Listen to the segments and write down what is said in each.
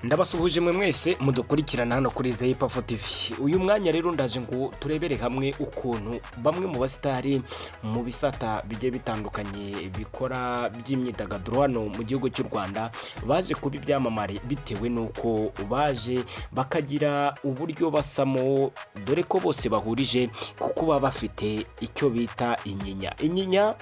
Ndabasuhuje mwe mwese mudukurikirana hano kuri Hip-Hop TV. Uyu mwanya rero ndaje ngo turebere hamwe ukuntu bamwe mu basitari mu bisata bigiye bitandukanye bikora by'imyidagaduro hano mu gihugu cy'u Rwanda baje kuba ibyamamare bitewe nuko baje bakagira uburyo basamo, dore ko bose bahurije kuko baba bafite icyo bita inyinya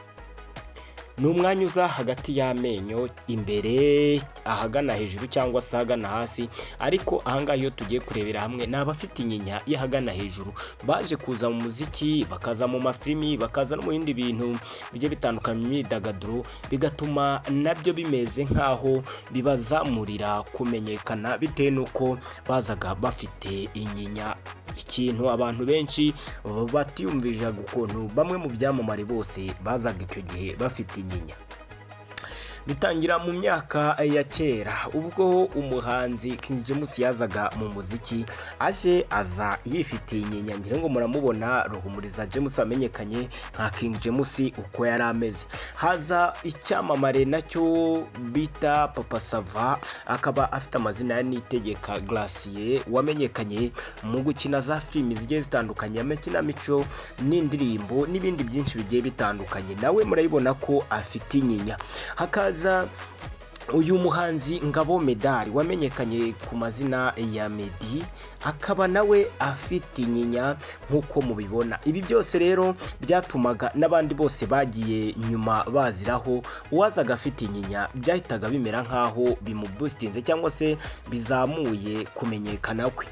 ni umwanya uza hagati y'amenyo imbere ahagana hejuru cyangwa se ahagana hasi, ariko ahangaha iyo tugiye kurebera hamwe ni abafite inyinya y'ahagana hejuru baje kuza mu muziki, bakaza mu mafilimi, bakaza no mu bindi bintu bigiye bitandukanye imyidagaduro, bigatuma nabyo bimeze nk'aho bibazamurira kumenyekana bitewe n'uko bazaga bafite inyinya. Ikintu abantu benshi batiyumvisha ukuntu bamwe mu byamamare bose bazaga icyo gihe bafite inyinya. Bitangira mu myaka ya kera ubwo umuhanzi King James yazaga mu muziki, aza yifitiye inyinya, ngira ngo muramubona Ruhumuriza James wamenyekanye nka King James uko yari ameze. Haza icyamamare nacyo bita Papa Sava, akaba afite amazina ya Nitegeka Glacier wamenyekanye mu gukina za filimi zigiye zitandukanye, amakinamico n'indirimbo n'ibindi byinshi bigiye bitandukanye, nawe murayibona ko afite inyinya. Hakaza uyu muhanzi Ngabo Medali wamenyekanye ku mazina ya Meddy, akaba nawe afite inyinya nk'uko mubibona. Ibi byose rero byatumaga n'abandi bose bagiye nyuma baziraho, uwazaga afite inyinya byahitaga bimera nk'aho bimuboostinze cyangwa se bizamuye kumenyekana kwe.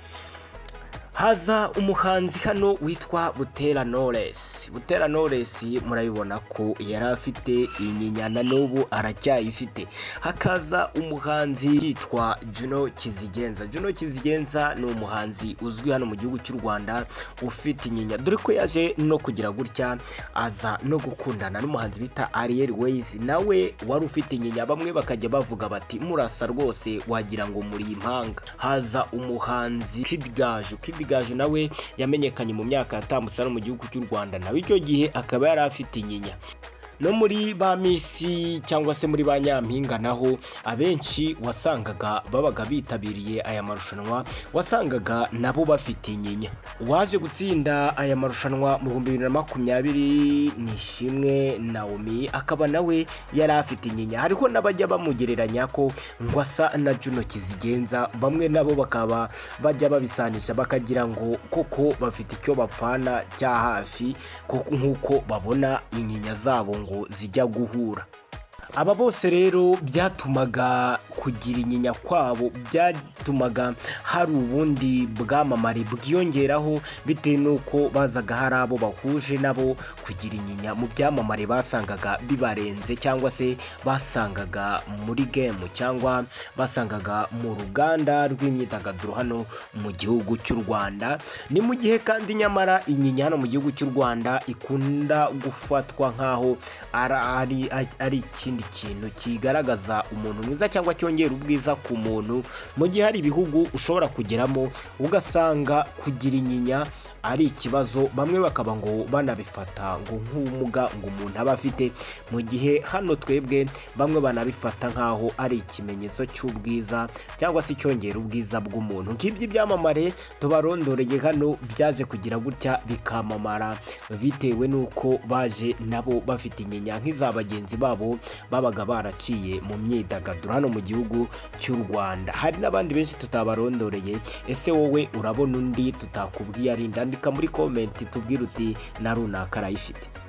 Haza umuhanzi hano witwa Butera Knowless. Butera Knowless murabibona ko yari afite inyinya na n'ubu aracyayifite. Hakaza umuhanzi yitwa Juno Kizigenza. Juno Kizigenza ni umuhanzi uzwi hano mu gihugu cy'u Rwanda ufite inyinya, dore ko yaje no kugira gutya aza no gukundana n'umuhanzi bita Ariel Ways, nawe wari ufite inyinya, bamwe bakajya bavuga bati murasa rwose wagira ngo muri impanga. Haza umuhanzi Kid Gaju nawe yamenyekanye mu myaka yatambutse no mu gihugu cy'u Rwanda, nawe icyo gihe akaba yari afite inyinya. No muri ba misi cyangwa se muri ba nyampinga naho abenshi wasangaga babaga bitabiriye aya marushanwa, wasangaga nabo bafite inyinya. Waje gutsinda aya marushanwa mu 2020 ni Ishimwe Naomi, akaba nawe yari afite inyinya. Hariho n'abajya bamugereranya ko ngo asa na Juno Kizigenza, bamwe nabo bakaba bajya babisanisha bakagira ngo koko bafite icyo bapfana cya hafi, koko nk'uko babona inyinya zabo ngo zijya guhura. Aba bose rero byatumaga kugira inyinya kwabo, byatumaga hari ubundi bwamamare bwiyongeraho bitewe n'uko bazaga hari abo bahuje nabo kugira inyinya mu byamamare basangaga bibarenze, cyangwa se basangaga muri game cyangwa basangaga mu ruganda rw'imyidagaduro hano mu gihugu cy'u Rwanda. Ni mu gihe kandi nyamara inyinya hano mu gihugu cy'u Rwanda ikunda gufatwa nk'aho ari ikindi kintu kigaragaza umuntu mwiza cyangwa cyongera ubwiza ku muntu, mu gihe hari ibihugu ushobora kugeramo ugasanga kugira inyinya ari ikibazo, bamwe bakaba ngo banabifata ngo nk'ubumuga ngo umuntu aba afite, mu gihe hano twebwe bamwe banabifata nk'aho ari ikimenyetso cy'ubwiza cyangwa se cyongera ubwiza bw'umuntu. Nk'ibyo byamamare tubarondoreye hano byaje kugira gutya bikamamara bitewe n'uko baje nabo bafite inyinya nk'iza bagenzi babo babaga baraciye mu myidagaduro hano mu gihugu cy'u Rwanda. Hari n'abandi benshi tutabarondoreye. Ese wowe urabona undi tutakubwiye ari? Andika muri comment tubwire uti na runaka arayifite.